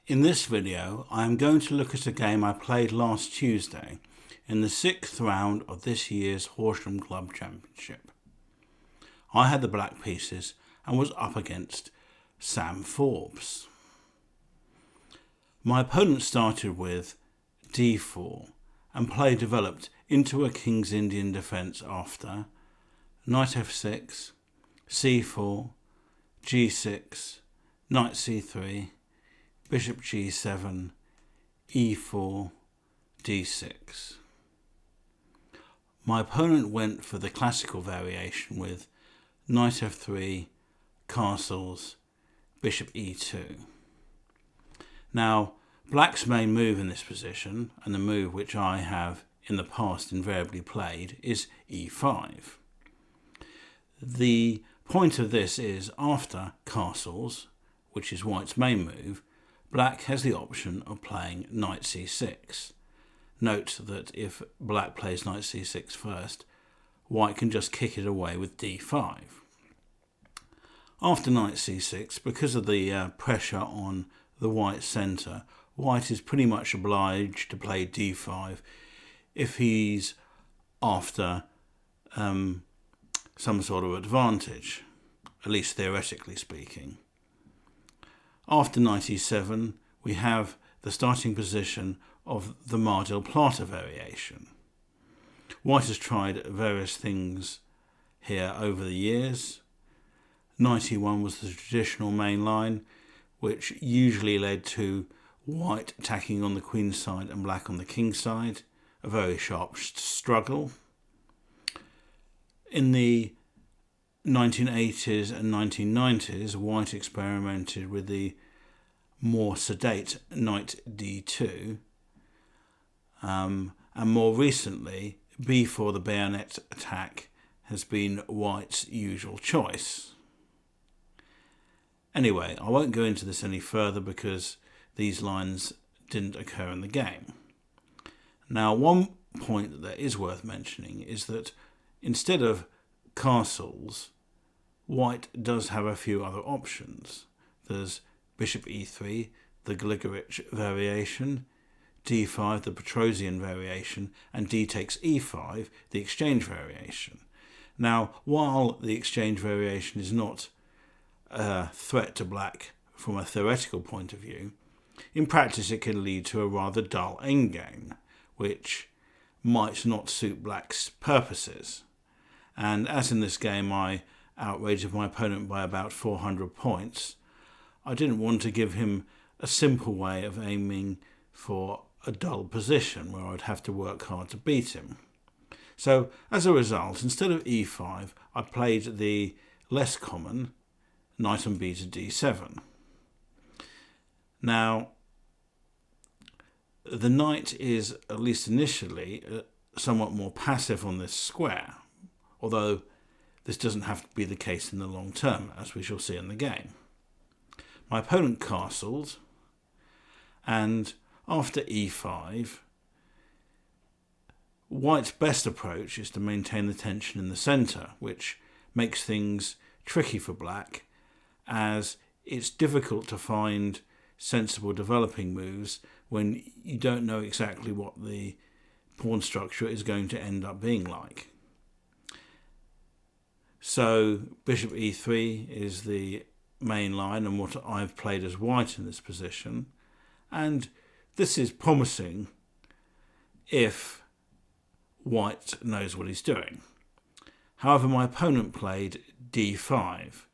In this video, I am going to look at a game I played last Tuesday in the 6th round of this year's Horsham Club Championship. I had the black pieces and was up against Sam Forbes. My opponent started with d4 and play developed into a King's Indian defence after knight f6, c4, g6, knight c3, bishop g7, e4, d6. My opponent went for the classical variation with knight f3, castles, bishop e2. Now, black's main move in this position, and the move which I have in the past invariably played, is e5. The point of this is after castles, which is white's main move, black has the option of playing knight c6. Note that if black plays knight c6 first, white can just kick it away with d5. After knight c6, because of the pressure on the white centre, white is pretty much obliged to play d5 if he's after some sort of advantage, at least theoretically speaking. After knight e7, we have the starting position of the Mar del Plata variation. White has tried various things here over the years. Knight e1 was the traditional main line, which usually led to white attacking on the queen's side and black on the king's side, a very sharp struggle. In the 1980s and 1990s, white experimented with the more sedate knight d2, and more recently, b4 the bayonet attack has been white's usual choice. Anyway, I won't go into this any further because these lines didn't occur in the game. Now, one point that is worth mentioning is that instead of castles, white does have a few other options. There's bishop e3, the Gligorich variation, d5, the Petrosian variation, and d takes e5, the exchange variation. Now, while the exchange variation is not a threat to black from a theoretical point of view, in practice it can lead to a rather dull endgame, which might not suit black's purposes. And as in this game I outrated my opponent by about 400 points, I didn't want to give him a simple way of aiming for a dull position where I'd have to work hard to beat him. So as a result, instead of e5, I played the less common knight on b to d7. Now, the knight is, at least initially, somewhat more passive on this square, although this doesn't have to be the case in the long term, as we shall see in the game. My opponent castled, and after e5, white's best approach is to maintain the tension in the centre, which makes things tricky for black, as it's difficult to find sensible developing moves when you don't know exactly what the pawn structure is going to end up being like. So bishop e3 is the main line and what I've played as white in this position, and this is promising if white knows what he's doing. However, my opponent played d5.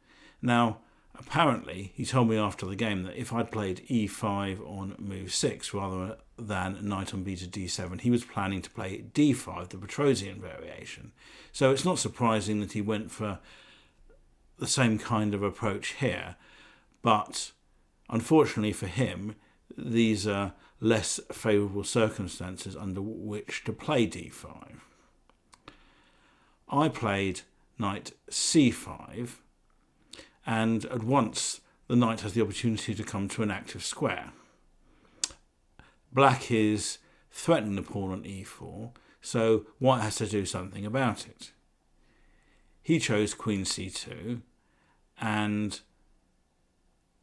Now, apparently, he told me after the game that if I'd played e5 on move 6 rather than knight on b to d7, he was planning to play d5, the Petrosian variation. So it's not surprising that he went for the same kind of approach here, but unfortunately for him, these are less favourable circumstances under which to play d5. I played knight c5, and at once the knight has the opportunity to come to an active square. Black is threatening the pawn on e4, so white has to do something about it. He chose queen c2, and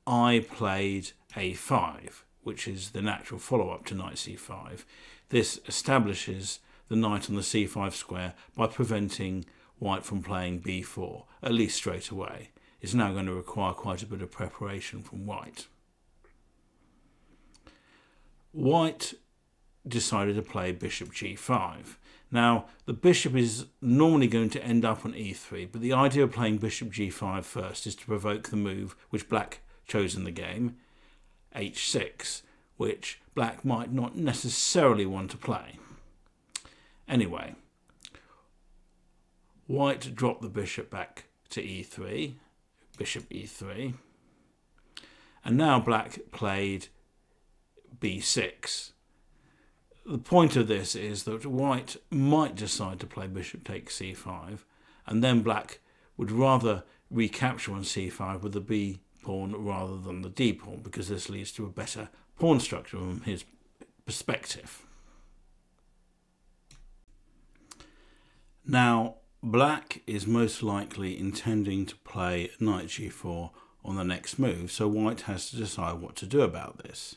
I played a5, which is the natural follow-up to knight c5. This establishes the knight on the c5 square by preventing white from playing b4, at least straight away. It's now going to require quite a bit of preparation from white. White decided to play bishop g5. Now, the bishop is normally going to end up on e3, but the idea of playing bishop g5 first is to provoke the move which black chose in the game, h6, which black might not necessarily want to play. Anyway, white dropped the bishop back to e3, bishop e3, and now black played b6. The point of this is that white might decide to play bishop takes c5, and then black would rather recapture on c5 with the b pawn rather than the d pawn, because this leads to a better pawn structure from his perspective. Now, black is most likely intending to play knight g4 on the next move, so white has to decide what to do about this.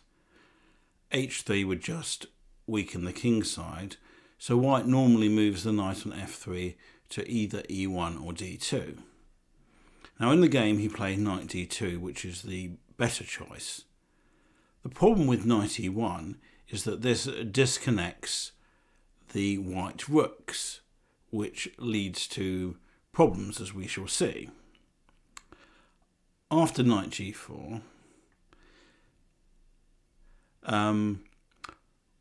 h3 would just weaken the king side, so white normally moves the knight on f3 to either e1 or d2. Now in the game he played knight d2, which is the better choice. The problem with knight e1 is that this disconnects the white rooks, which leads to problems, as we shall see. After knight g4,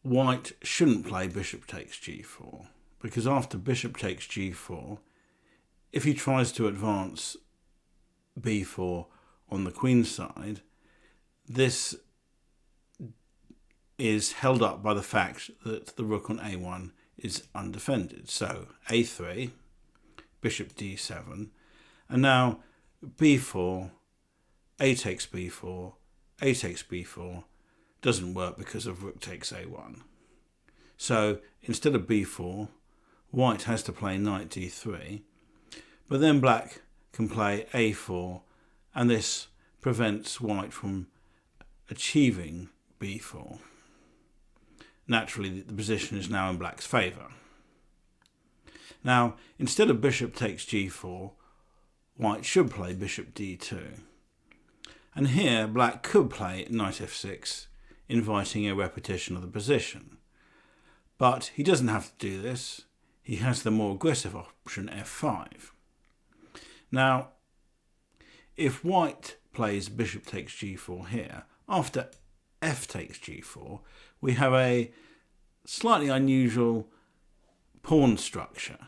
white shouldn't play bishop takes g4, because after bishop takes g4, if he tries to advance b4 on the queen side, this is held up by the fact that the rook on a1 is undefended. So a3, bishop d7, and now b4, a takes b4, a takes b4, doesn't work because of rook takes a1. So instead of b4, white has to play knight d3, but then black can play a4, and this prevents white from achieving b4. Naturally, the position is now in black's favour. Now, instead of bishop takes g4, white should play bishop d2. And here, black could play knight f6, inviting a repetition of the position. But he doesn't have to do this. He has the more aggressive option f5. Now, if white plays bishop takes g4 here, after f takes g4, we have a slightly unusual pawn structure,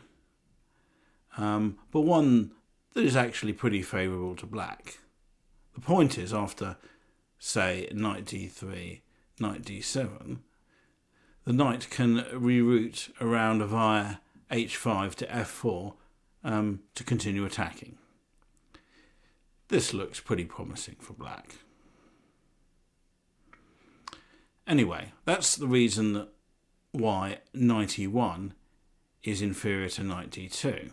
but one that is actually pretty favourable to black. The point is, after, say, knight d3, knight d7, the knight can reroute around via h5 to f4 to continue attacking. This looks pretty promising for black. Anyway, that's the reason that why knight e1 is inferior to knight d2.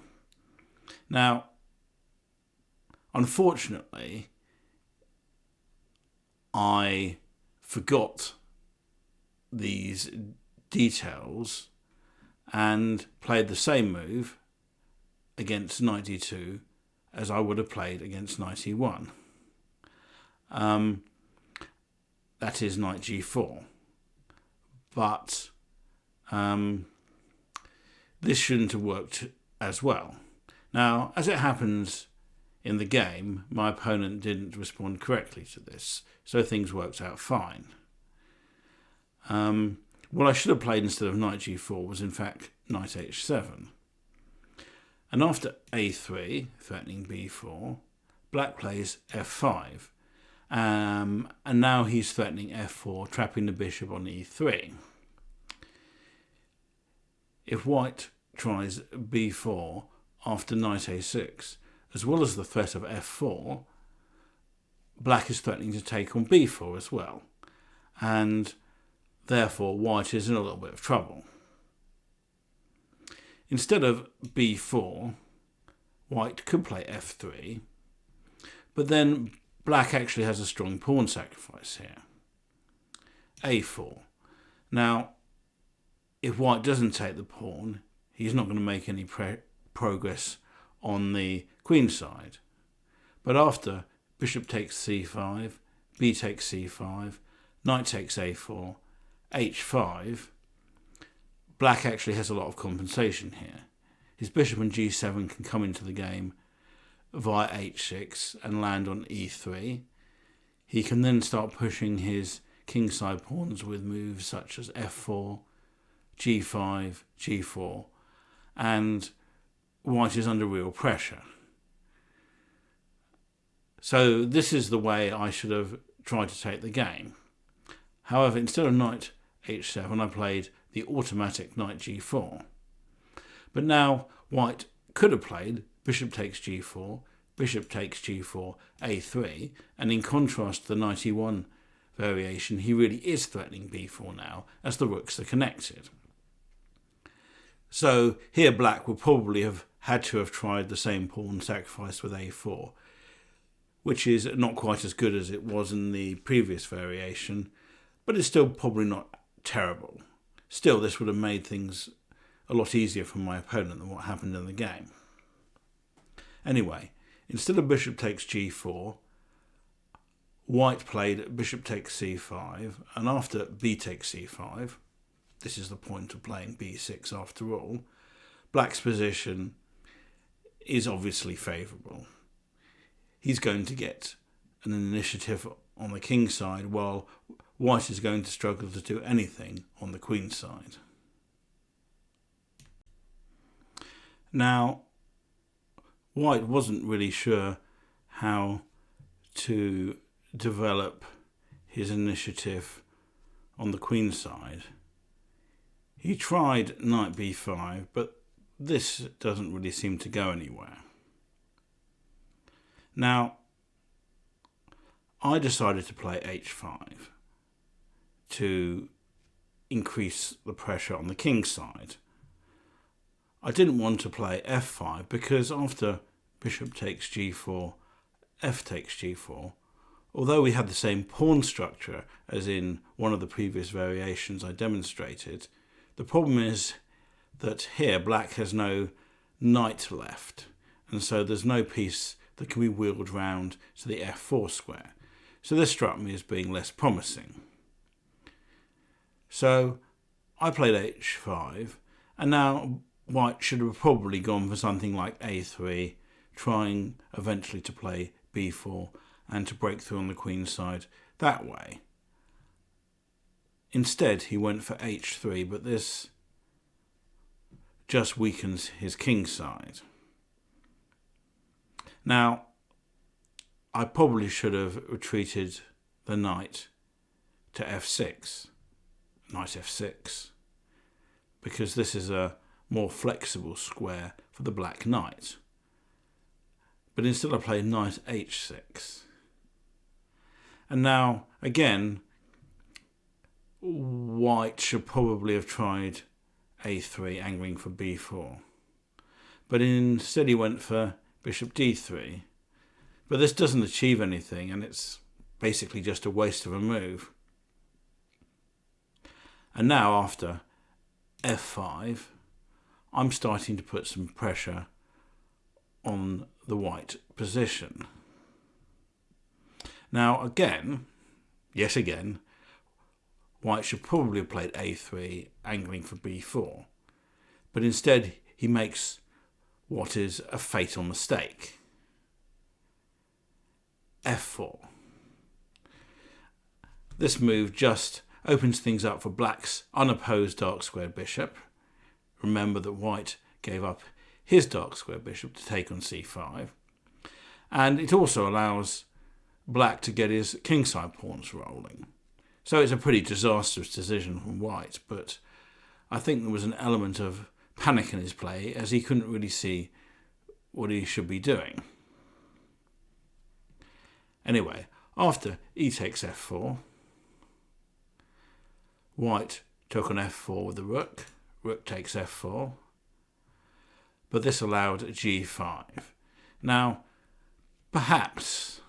Now, unfortunately, I forgot these details and played the same move against knight d2 as I would have played against knight e1. That is knight g4. But this shouldn't have worked as well. Now, as it happens in the game, my opponent didn't respond correctly to this, so things worked out fine. What I should have played instead of knight g4 was in fact knight h7. And after a3, threatening b4, black plays f5. And now he's threatening f4, trapping the bishop on e3. If white tries b4 after knight a6, as well as the threat of f4, black is threatening to take on b4 as well. And therefore white is in a little bit of trouble. Instead of b4, white could play f3, but then black actually has a strong pawn sacrifice here. a4. Now, if white doesn't take the pawn, he's not going to make any progress on the queen side. But after bishop takes c5, b takes c5, knight takes a4, h5, black actually has a lot of compensation here. His bishop and g7 can come into the game via h6 and land on e3. He can then start pushing his kingside pawns with moves such as f4, g5, g4, and white is under real pressure. So this is the way I should have tried to take the game. However, instead of knight h7, I played the automatic knight g4. But now white could have played bishop takes g4, bishop takes g4, a3, and in contrast to the knight e1 variation, he really is threatening b4 now, as the rooks are connected. So here black would probably have had to have tried the same pawn sacrifice with a4, which is not quite as good as it was in the previous variation, but it's still probably not terrible. Still, this would have made things a lot easier for my opponent than what happened in the game. Anyway, instead of bishop takes g4, white played bishop takes c5, and after b takes c5, this is the point of playing b6 after all, black's position is obviously favourable. He's going to get an initiative on the king side, while white is going to struggle to do anything on the queen side. Now, white wasn't really sure how to develop his initiative on the queen side. He tried knight b5, but this doesn't really seem to go anywhere. Now, I decided to play h5 to increase the pressure on the king side. I didn't want to play f5 because after bishop takes g4, f takes g4, although we had the same pawn structure as in one of the previous variations I demonstrated, the problem is that here black has no knight left, and so there's no piece that can be wheeled round to the f4 square. So this struck me as being less promising. So I played h5, and now white should have probably gone for something like a3, trying eventually to play b4 and to break through on the queen side that way. Instead, he went for h3, but this just weakens his king side. Now, I probably should have retreated the knight to f6, knight f6, because this is a more flexible square for the black knight. But instead I played knight h6. And now, again, white should probably have tried a3, angling for b4. But instead he went for bishop d3. But this doesn't achieve anything, and it's basically just a waste of a move. And now after f5, I'm starting to put some pressure on the white position. Now again, yet again, white should probably have played a3, angling for b4. But instead he makes what is a fatal mistake. f4. This move just opens things up for black's unopposed dark squared bishop. Remember that white gave up his dark squared bishop to take on c5. And it also allows black to get his kingside pawns rolling. So it's a pretty disastrous decision from white, but I think there was an element of panic in his play as he couldn't really see what he should be doing. Anyway, after e takes f4, white took on f4 with the rook, rook takes f4, but this allowed g5. Now, perhaps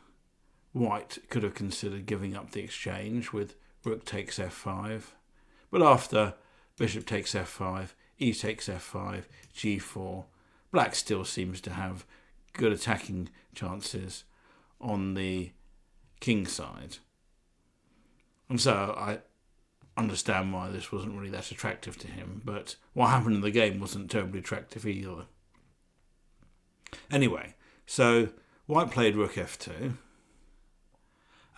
white could have considered giving up the exchange with rook takes f5. But after bishop takes f5, e takes f5, g4, black still seems to have good attacking chances on the king side. And so I understand why this wasn't really that attractive to him, but what happened in the game wasn't terribly attractive either. Anyway, so white played rook f2,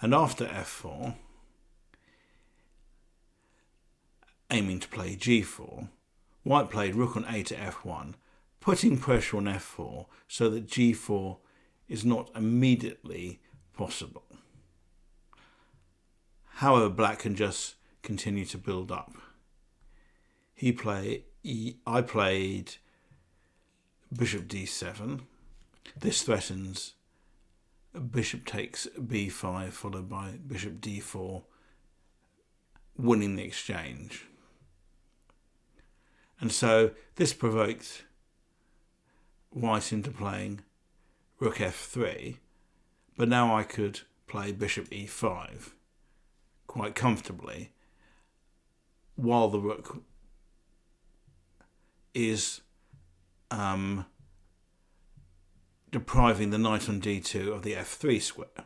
and after f4, aiming to play g4, white played rook on a to f1, putting pressure on f4 so that g4 is not immediately possible. However, black can just continue to build up. I played bishop d7. This threatens bishop takes b5 followed by bishop d4, winning the exchange. And so this provoked white into playing rook f3, but now I could play bishop e5 quite comfortably while the rook is depriving the knight on d2 of the f3 square.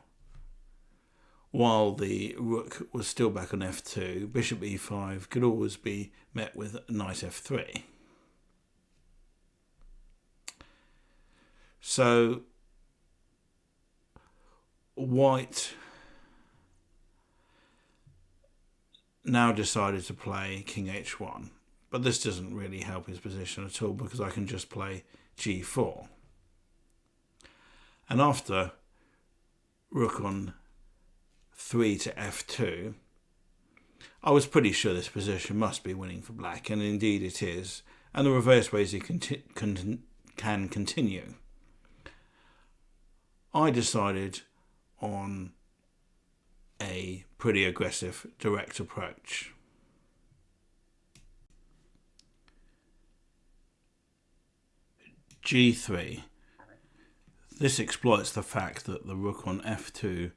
While the rook was still back on f2, bishop e5 could always be met with knight f3. So white now decided to play king h1, but this doesn't really help his position at all because I can just play g4. And after rook on 3 to f2, I was pretty sure this position must be winning for black, and indeed it is, and the reverse ways it can continue. I decided on a pretty aggressive direct approach. g3. This exploits the fact that the rook on f2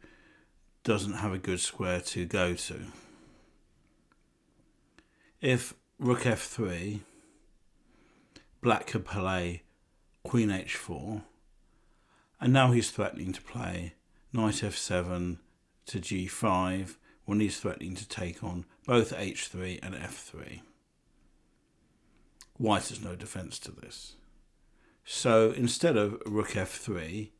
doesn't have a good square to go to. If rook f3, black could play queen h4, and now he's threatening to play knight f7 to g5 when he's threatening to take on both h3 and f3. White has no defence to this. So instead of rook f3,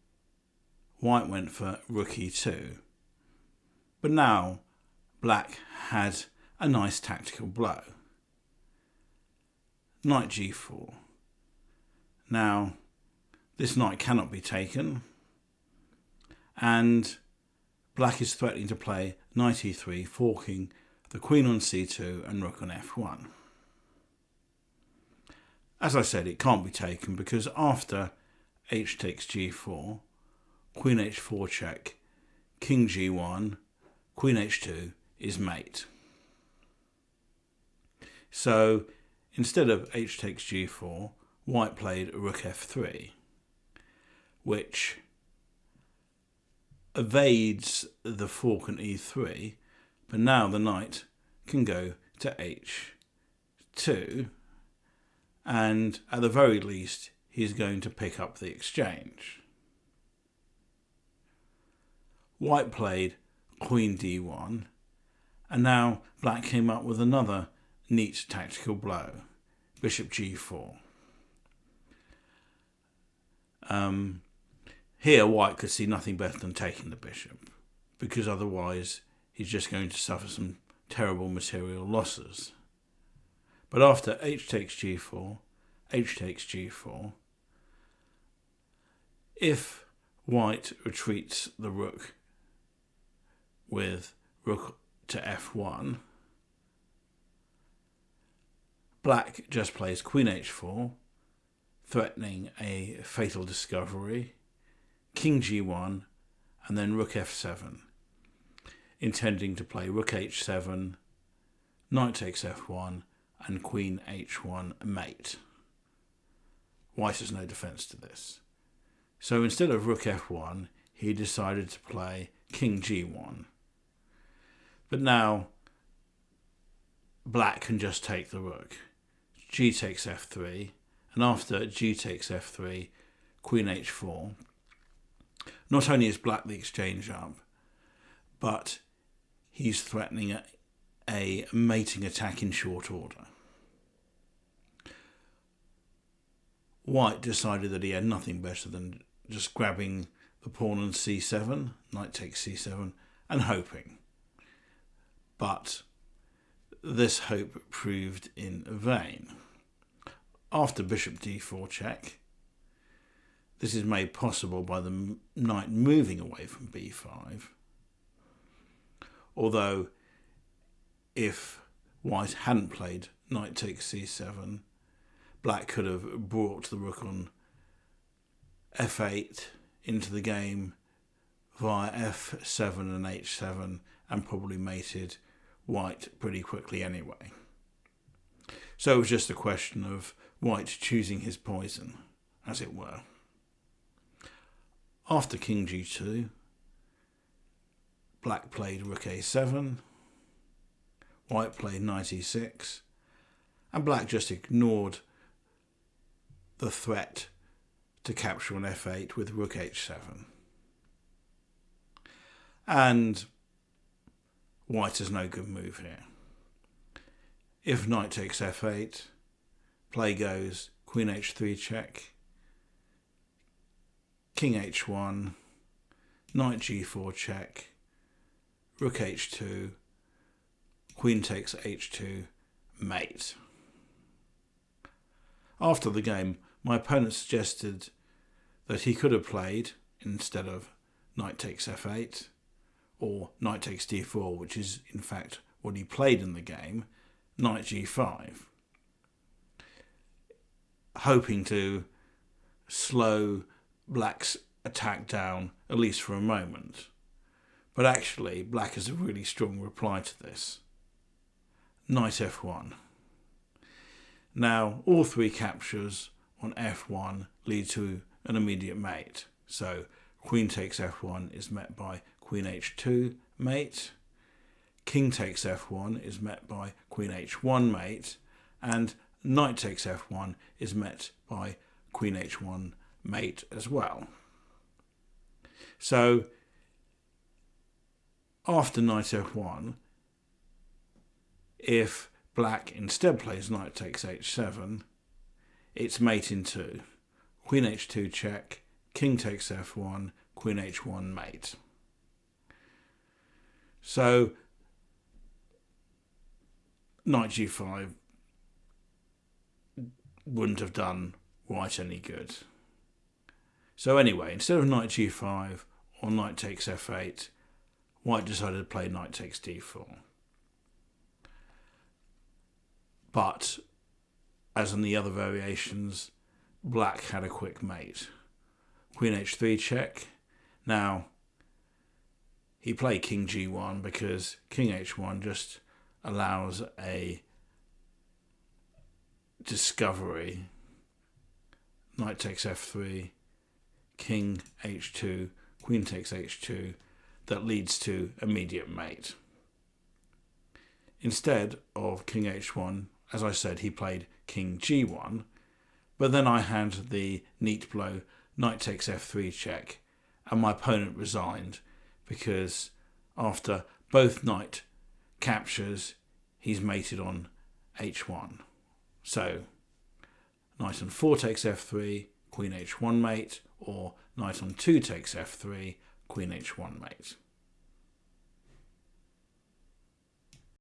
white went for rook e2. But now black had a nice tactical blow. Knight g4. Now this knight cannot be taken, and black is threatening to play knight e3, forking the queen on c2 and rook on f1. As I said, it can't be taken because after h takes g4, queen h4 check, king g1, queen h2 is mate. So instead of h takes g4, white played rook f3, which evades the fork on e3, but now the knight can go to h2, and at the very least he's going to pick up the exchange. White played queen d1, and now black came up with another neat tactical blow, bishop g4. Here white could see nothing better than taking the bishop, because otherwise he's just going to suffer some terrible material losses. But after h takes g4, h takes g4, if white retreats the rook with rook to f1, black just plays queen h4, threatening a fatal discovery, king g1, and then rook f7, intending to play rook h7, knight takes f1, and queen h1 mate. White has no defence to this. So instead of rook f1, he decided to play king g1. But now black can just take the rook. G takes f3, and after G takes f3, queen h4. Not only is black the exchange up, but he's threatening a mating attack in short order. White decided that he had nothing better than just grabbing the pawn on c7, knight takes c7, and hoping. But this hope proved in vain. After bishop d4 check, this is made possible by the knight moving away from b5. Although, if white hadn't played knight takes c7, black could have brought the rook on f8 into the game via f7 and h7 and probably mated white pretty quickly anyway. So it was just a question of white choosing his poison, as it were. After king g2, black played rook a7, white played knight e6, and black just ignored the threat to capture on f8 with rook h7. And white has no good move here. If knight takes f8, play goes queen h3 check, king h1, knight g4 check, rook h2, queen takes h2, mate. After the game, my opponent suggested that he could have played, instead of knight takes f8 or knight takes d4, which is in fact what he played in the game, knight g5, hoping to slow black's attack down, at least for a moment. But actually, black has a really strong reply to this. Knight f1. Now, all three captures on f1 lead to an immediate mate. So, queen takes f1 is met by queen h2 mate, king takes f1 is met by queen h1 mate, and knight takes f1 is met by queen h1 mate as well. So, after knight f1, if black instead plays knight takes h7, it's mate in two. Queen h2 check, king takes f1, queen h1 mate. So, knight g5 wouldn't have done white any good. So anyway, instead of knight g5 or knight takes f8, white decided to play knight takes d4. But, as in the other variations, black had a quick mate. Queen h3 check. Now, he played king g1 because king h1 just allows a discovery. Knight takes f3, king h2, queen takes h2, that leads to immediate mate. Instead of king h1, as I said, he played king g1, but then I had the neat blow knight takes f3 check, and my opponent resigned because after both knight captures, he's mated on h1. So, knight on 4 takes f3, queen h1 mate, or knight on 2 takes f3, queen h1 mate.